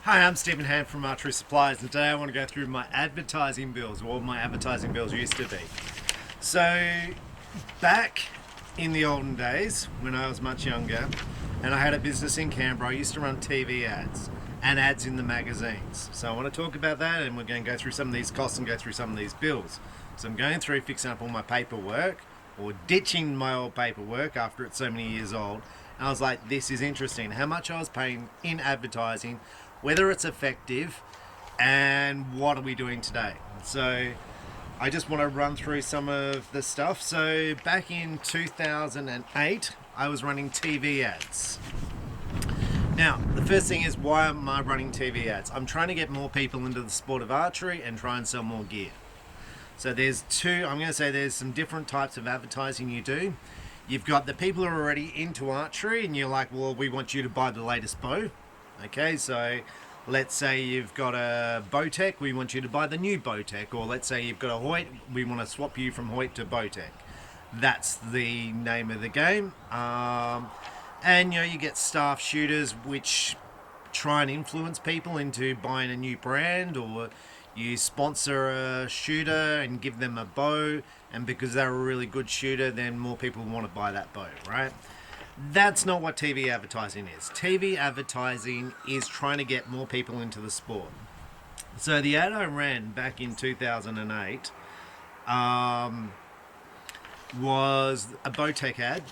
Hi, I'm Stephen Hand from Archery Supplies, and today I want to go through my advertising bills, or what my advertising bills used to be. So, back in the olden days, when I was much younger, and I had a business in Canberra, I used to run TV ads and ads in the magazines. So I want to talk about that, and we're going to go through some of these costs and go through some of these bills. So I'm going through fixing up all my paperwork, or ditching my old paperwork after it's so many years old. And I was like, this is interesting. How much I was paying in advertising, whether it's effective, and what are we doing today. So I just want to run through some of the stuff. So back in 2008, I was running TV ads. Now, the first thing is, why am I running TV ads? I'm trying to get more people into the sport of archery and try and sell more gear. So there's there's some different types of advertising you do. You've got the people who are already into archery and you're like, well, we want you to buy the latest bow. Okay, so let's say you've got a Bowtech, we want you to buy the new Bowtech. Or let's say you've got a Hoyt, we want to swap you from Hoyt to Bowtech. That's the name of the game. And you get staff shooters which try and influence people into buying a new brand, or you sponsor a shooter and give them a bow, and because they're a really good shooter, then more people want to buy that bow, right? That's not what TV advertising is. TV advertising is trying to get more people into the sport. So the ad I ran back in 2008 was a Bowtech ad,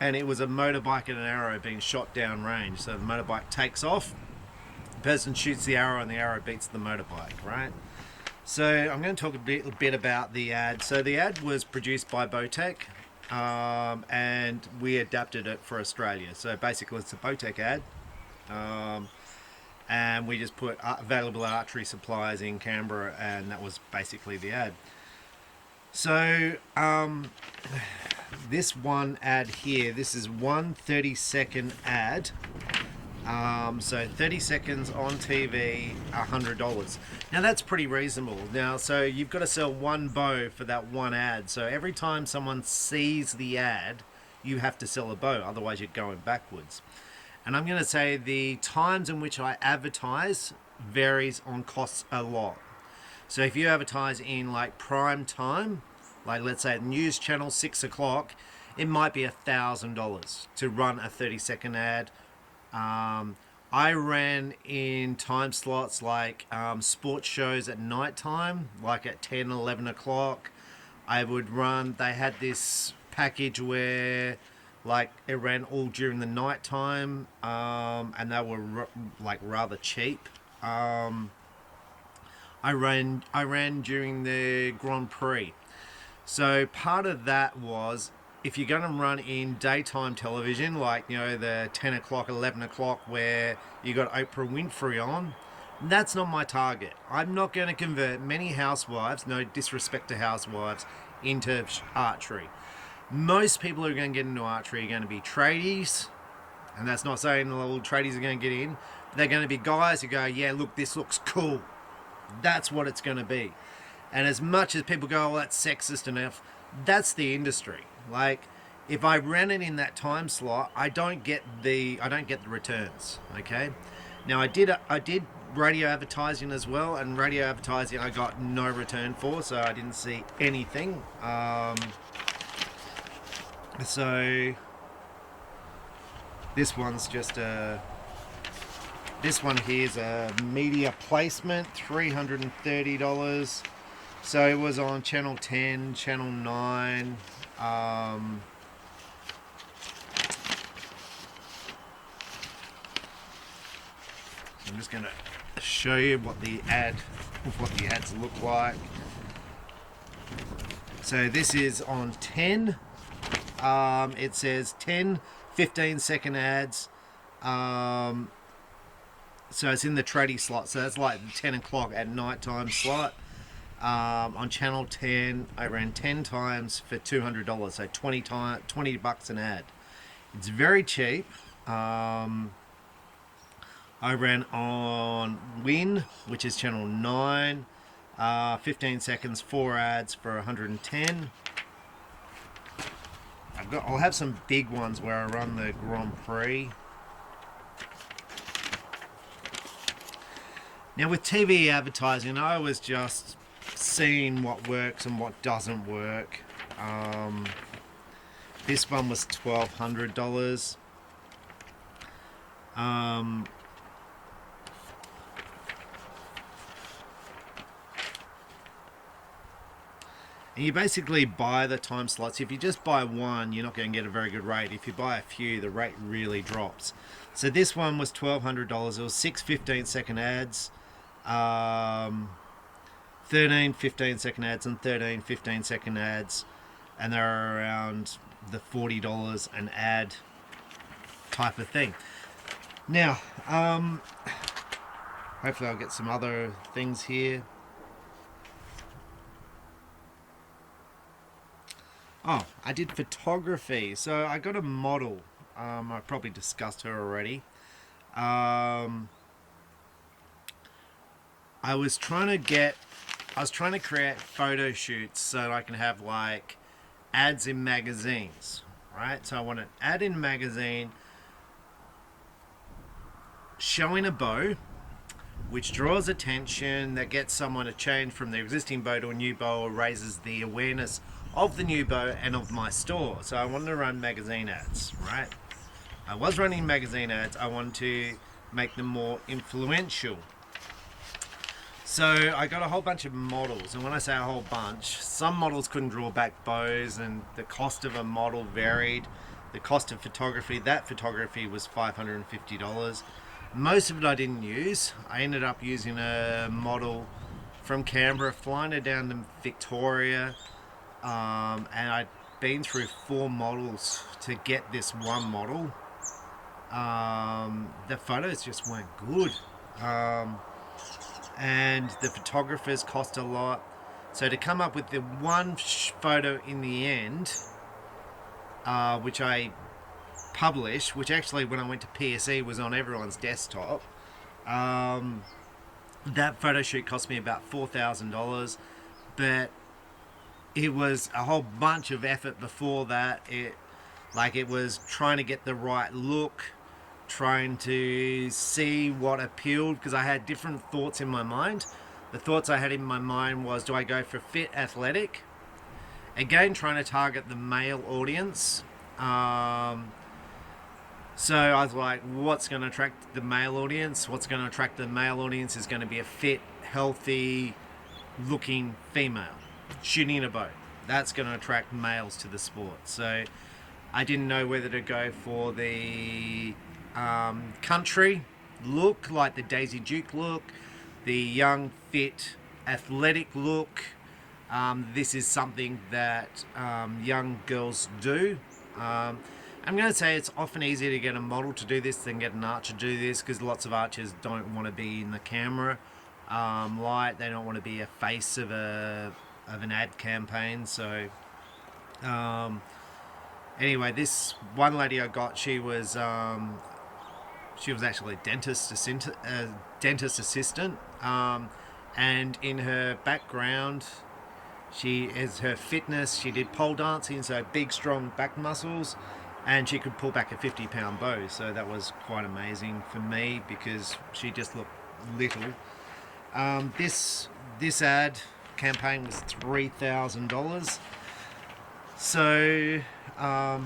and it was a motorbike and an arrow being shot down range. So the motorbike takes off, the person shoots the arrow, and the arrow beats the motorbike, right? So I'm going to talk a bit about the ad. So the ad was produced by Bowtech, and we adapted it for Australia. So basically it's a Bowtech ad, and we just put available at Archery Supplies in Canberra, and that was basically the ad. So this one ad here, this is one 30-second ad. So 30 seconds on TV, $100. Now that's pretty reasonable. Now, so you've got to sell one bow for that one ad. So every time someone sees the ad, you have to sell a bow, otherwise you're going backwards. And I'm going to say the times in which I advertise varies on costs a lot. So if you advertise in like prime time, like let's say news channel 6 o'clock, it might be $1,000 to run a 30-second ad. I ran in time slots like sports shows at night time, like at 10, 11 o'clock. I would run, they had this package where like it ran all during the night time, and they were like rather cheap. I ran during the Grand Prix. So part of that was, if you're going to run in daytime television, like, the 10 o'clock, 11 o'clock, where you got Oprah Winfrey on, that's not my target. I'm not going to convert many housewives, no disrespect to housewives, into archery. Most people who are going to get into archery are going to be tradies, and that's not saying the little tradies are going to get in. They're going to be guys who go, yeah, look, this looks cool. That's what it's going to be. And as much as people go, oh, that's sexist enough, that's the industry. Like, if I ran it in that time slot, I don't get the returns. Okay. Now I did radio advertising as well, and radio advertising I got no return for, so I didn't see anything. So this one's just this one here's a media placement, $330. So it was on channel 10, channel 9. I'm just going to show you what the ads look like. So this is on 10. It says 10 15-second ads. So it's in the tradie slot. So that's like the 10 o'clock at night time slot. On channel 10, I ran 10 times for $200, so $20 an ad. It's very cheap. I ran on Win, which is channel 9, 15 seconds, 4 ads for 110. I'll have some big ones where I run the Grand Prix. Now with TV advertising, I was just seeing what works and what doesn't work. This one was $1,200. And you basically buy the time slots. If you just buy one, you're not going to get a very good rate. If you buy a few, the rate really drops. So this one was $1,200. It was 6 15-second ads, 13 15-second ads, and 13 15-second ads. And they're around the $40 an ad type of thing. Now, hopefully I'll get some other things here. Oh, I did photography. So I got a model. I probably discussed her already. I was trying to create photo shoots so I can have like ads in magazines, right? So I want an ad in a magazine showing a bow, which draws attention, that gets someone to change from their existing bow to a new bow, or raises the awareness of the new bow and of my store. So I wanted to run magazine ads, right? I was running magazine ads. I wanted to make them more influential. So I got a whole bunch of models, and when I say a whole bunch, some models couldn't draw back bows, and the cost of a model varied. The cost of photography, that photography was $550. Most of it I didn't use. I ended up using a model from Canberra, flying her down to Victoria, and I'd been through 4 models to get this one model. The photos just weren't good, and the photographers cost a lot. So to come up with the one photo in the end, which I published, which actually when I went to PSE was on everyone's desktop, that photo shoot cost me about $4,000, but it was a whole bunch of effort before that. It was trying to get the right look, trying to see what appealed, because I had different thoughts in my mind. The thoughts I had in my mind was, do I go for fit athletic? Again, trying to target the male audience. So I was like, what's going to attract the male audience? What's going to attract the male audience is going to be a fit, healthy looking female shooting a bow. That's going to attract males to the sport. So I didn't know whether to go for the country look, like the Daisy Duke look, the young, fit, athletic look. This is something that young girls do. I'm going to say it's often easier to get a model to do this than get an archer to do this, because lots of archers don't want to be in the camera light. They don't want to be a face of an ad campaign. So anyway, this one lady I got, she was actually a dentist assistant, and in her background, she is her fitness. She did pole dancing, so big, strong back muscles, and she could pull back a 50-pound bow. So that was quite amazing for me, because she just looked little. This ad campaign was $3,000. So I'm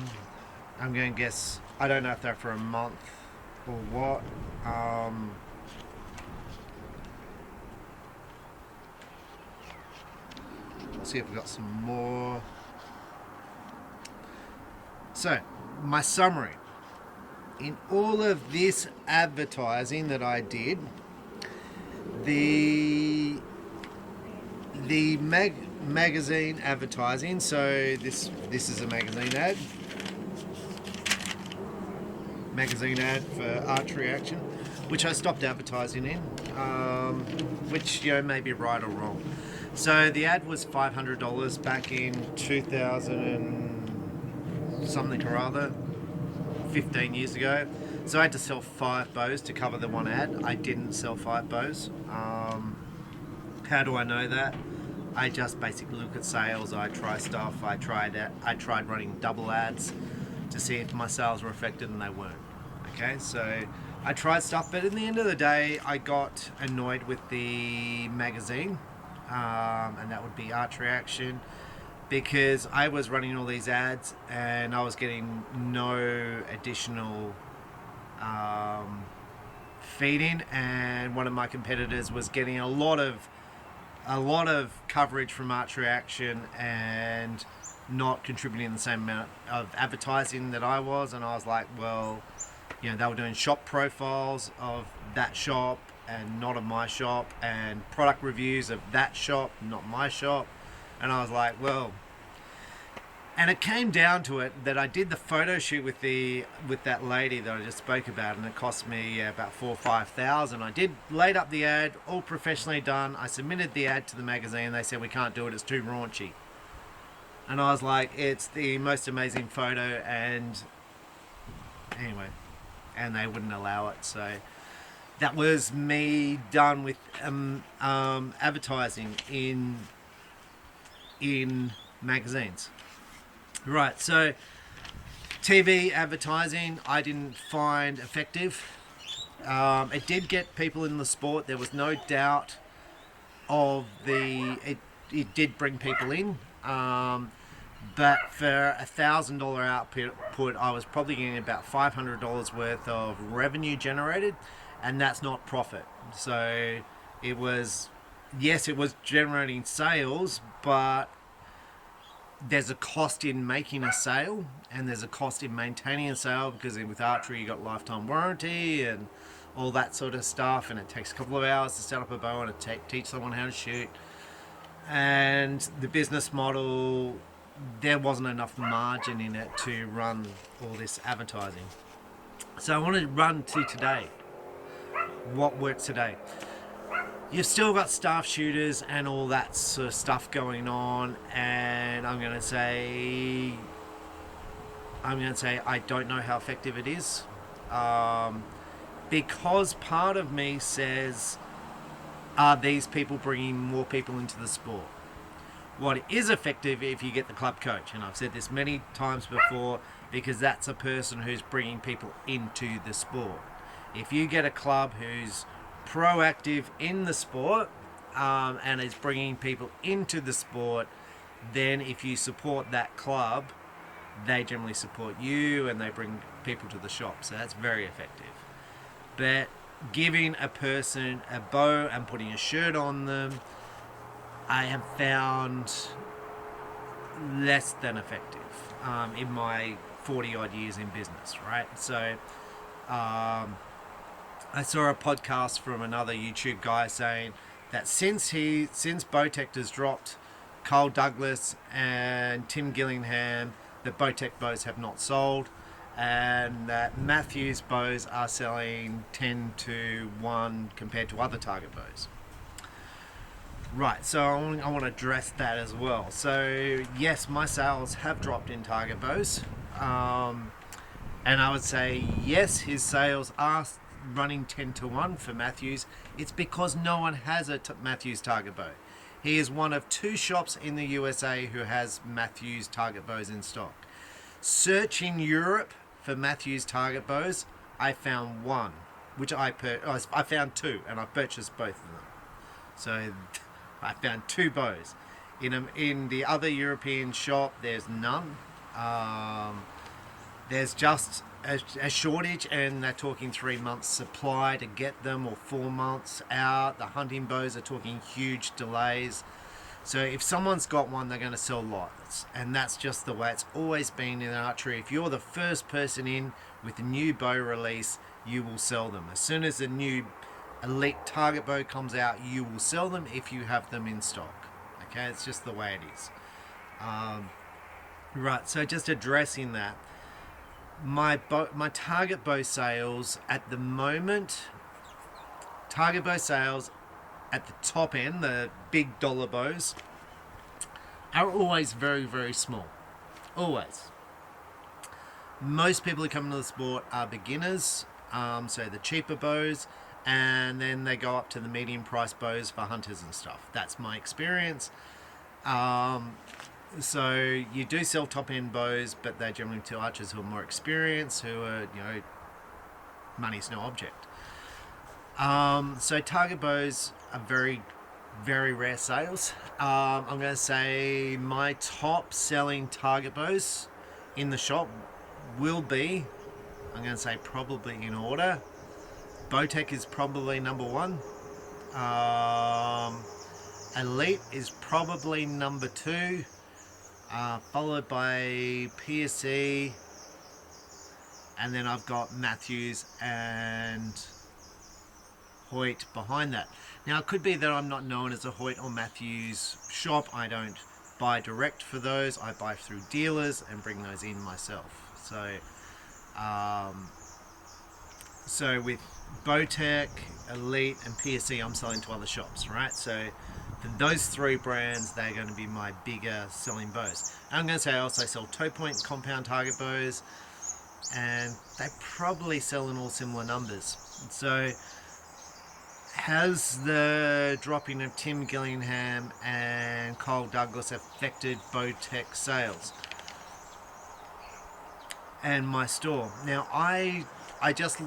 going to guess, I don't know if they're for a month or what. Let's see if we've got some more. So, my summary. In all of this advertising that I did, the magazine advertising, so this is a magazine ad. Magazine ad for Archery Action, which I stopped advertising in, which may be right or wrong. So the ad was $500 back in 2000 and something or other, 15 years ago. So I had to sell 5 bows to cover the one ad. I didn't sell 5 bows. How do I know that? I just basically look at sales. I try stuff. I tried running double ads to see if my sales were affected, and they weren't. Okay, so I tried stuff, but in the end of the day, I got annoyed with the magazine, and that would be Archery Action, because I was running all these ads and I was getting no additional feeding, and one of my competitors was getting a lot of coverage from Archery Action and not contributing the same amount of advertising that I was. And I was like, well, you know, they were doing shop profiles of that shop and not of my shop, and product reviews of that shop, not my shop. And I was like, well, and it came down to it that I did the photo shoot with that lady that I just spoke about, and it cost me about $4,000 or $5,000. I did laid up the ad, all professionally done. I submitted the ad to the magazine. They said we can't do it; it's too raunchy. And I was like, it's the most amazing photo, and anyway, and they wouldn't allow it. So that was me done with advertising in magazines. Right, so TV advertising I didn't find effective. It did get people in the sport. There was no doubt of it did bring people in. But for $1,000 output, I was probably getting about $500 worth of revenue generated, and that's not profit. So it was, yes, it was generating sales, but there's a cost in making a sale, and there's a cost in maintaining a sale, because with archery you got lifetime warranty and all that sort of stuff, and it takes a couple of hours to set up a bow and to teach someone how to shoot. And the business model, there wasn't enough margin in it to run all this advertising. So I want to run to today. What works today? You've still got staff shooters and all that sort of stuff going on, and I'm going to say I don't know how effective it is, because part of me says, are these people bringing more people into the sport? What is effective if you get the club coach, and I've said this many times before, because that's a person who's bringing people into the sport. If you get a club who's proactive in the sport and is bringing people into the sport, then if you support that club, they generally support you and they bring people to the shop. So that's very effective. But giving a person a bow and putting a shirt on them, I have found less than effective in my 40 odd years in business, right? So I saw a podcast from another YouTube guy saying that since Bowtech has dropped Carl Douglas and Tim Gillingham, that Bowtech bows have not sold, and that Matthews bows are selling 10 to 1 compared to other target bows. Right, so I want to address that as well. So yes, my sales have dropped in target bows, and I would say yes, his sales are running 10 to 1 for Matthews. It's because no one has a Matthews target bow. He is one of 2 shops in the USA who has Matthews target bows in stock. Searching Europe for Matthews target bows, I found one, which I found 2, and I purchased both of them. So I found 2 bows. In the other European shop, there's none. There's just a shortage, and they're talking 3 months supply to get them, or 4 months out. The hunting bows are talking huge delays. So if someone's got one, they're going to sell lots, and that's just the way it's always been in archery. If you're the first person in with a new bow release, you will sell them. As soon as a new elite target bow comes out, you will sell them if you have them in stock. Okay, it's just the way it is. Right, so just addressing that, my target bow sales at the moment, target bow sales at the top end, the big dollar bows, are always very, very small. Always. Most people who come into the sport are beginners, so the cheaper bows, and then they go up to the medium price bows for hunters and stuff. That's my experience. So you do sell top end bows, but they're generally to archers who are more experienced, who are, money's no object. So target bows are very, very rare sales. I'm going to say my top selling target bows in the shop will be, I'm going to say probably in order, Bowtech is probably number one. Elite is probably number two, followed by PSE, and then I've got Matthews and Hoyt behind that. Now it could be that I'm not known as a Hoyt or Matthews shop. I don't buy direct for those. I buy through dealers and bring those in myself. So with Bowtech, Elite and PSE I'm selling to other shops, right? So for those three brands, they're going to be my bigger selling bows. And I'm going to say I also sell toe point compound target bows, and they probably sell in all similar numbers. So has the dropping of Tim Gillingham and Kyle Douglas affected Bowtech sales and my store? Now I just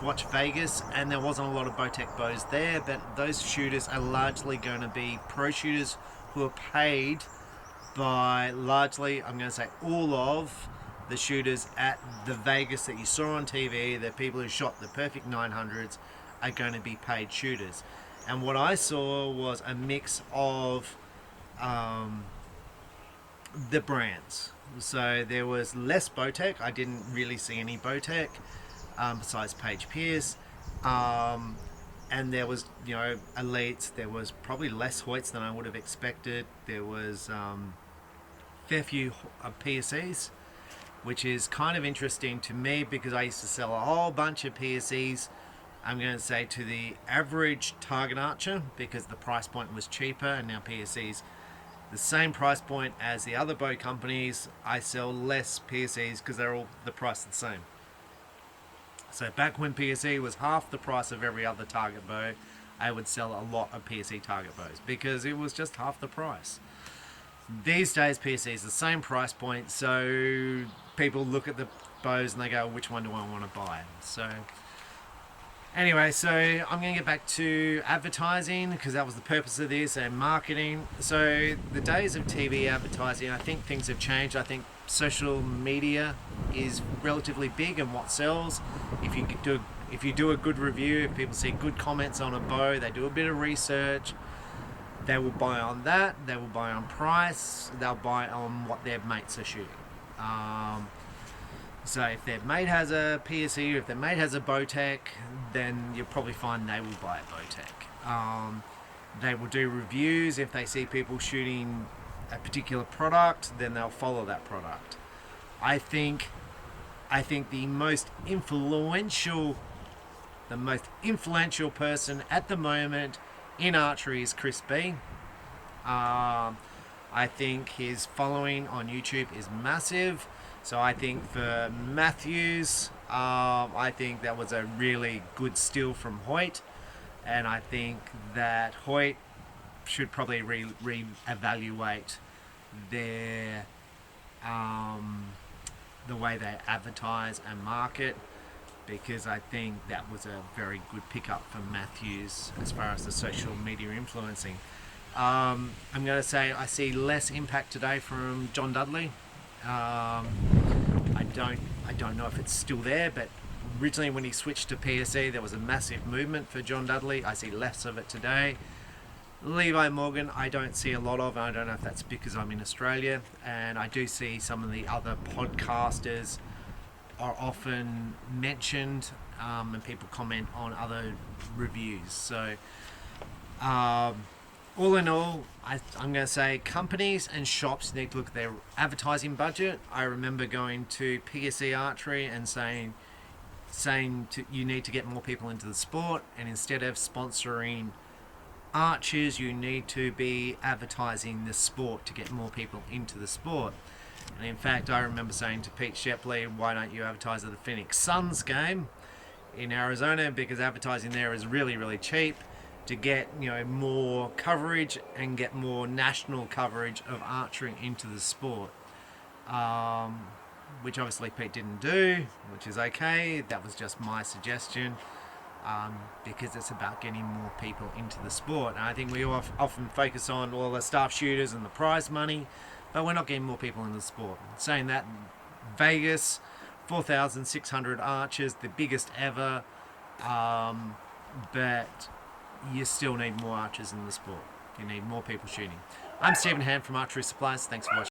watched Vegas, and there wasn't a lot of Bowtech bows there, but those shooters are largely going to be pro shooters who are paid by largely, I'm going to say all of the shooters at the Vegas that you saw on TV, the people who shot the perfect 900s are going to be paid shooters. And what I saw was a mix of the brands. So there was less Bowtech. I didn't really see any Bowtech besides Paige Pierce. And there was, Elites. There was probably less Hoyts than I would have expected. There was fair few PSEs, which is kind of interesting to me because I used to sell a whole bunch of PSEs, I'm going to say, to the average target archer because the price point was cheaper, and now PSEs the same price point as the other bow companies. I sell less PSEs because they're all the price the same. So back when PSE was half the price of every other target bow, I would sell a lot of PSE target bows because it was just half the price. These days PSE is the same price point, so people look at the bows and they go, which one do I want to buy? So anyway, so I'm going to get back to advertising because that was the purpose of this, and marketing. So the days of TV advertising, I think things have changed. I think social media is relatively big and what sells. If you do a good review, if people see good comments on a bow, they do a bit of research, they will buy on that, they will buy on price, they'll buy on what their mates are shooting. So if their mate has a PSE, or if their mate has a Bowtech, then you'll probably find they will buy a Bowtech. They will do reviews. If they see people shooting a particular product, then they'll follow that product. I think the most influential person at the moment in archery is Chris B. I think his following on YouTube is massive. So I think for Matthews, I think that was a really good steal from Hoyt, and I think that Hoyt should probably re-evaluate their the way they advertise and market, because I think that was a very good pickup for Matthews as far as the social media influencing. I'm going to say I see less impact today from John Dudley. I don't know if it's still there, but originally when he switched to PSE, there was a massive movement for John Dudley. I see less of it today. Levi Morgan, I don't see a lot of. I don't know if that's because I'm in Australia, and I do see some of the other podcasters are often mentioned, and people comment on other reviews. So all in all, I'm going to say companies and shops need to look at their advertising budget. I remember going to PSE Archery and saying you need to get more people into the sport, and instead of sponsoring archers, you need to be advertising the sport to get more people into the sport. And in fact, I remember saying to Pete Shepley, why don't you advertise at the Phoenix Suns game in Arizona, because advertising there is really, really cheap to get more coverage and get more national coverage of archery into the sport. which obviously Pete didn't do, which is okay. That was just my suggestion, because it's about getting more people into the sport. And I think we often focus on all the staff shooters and the prize money, but we're not getting more people in the sport. Saying that, Vegas, 4,600 archers, the biggest ever, but you still need more archers in the sport. You need more people shooting. I'm Stephen Hand from Archery Supplies. Thanks for watching.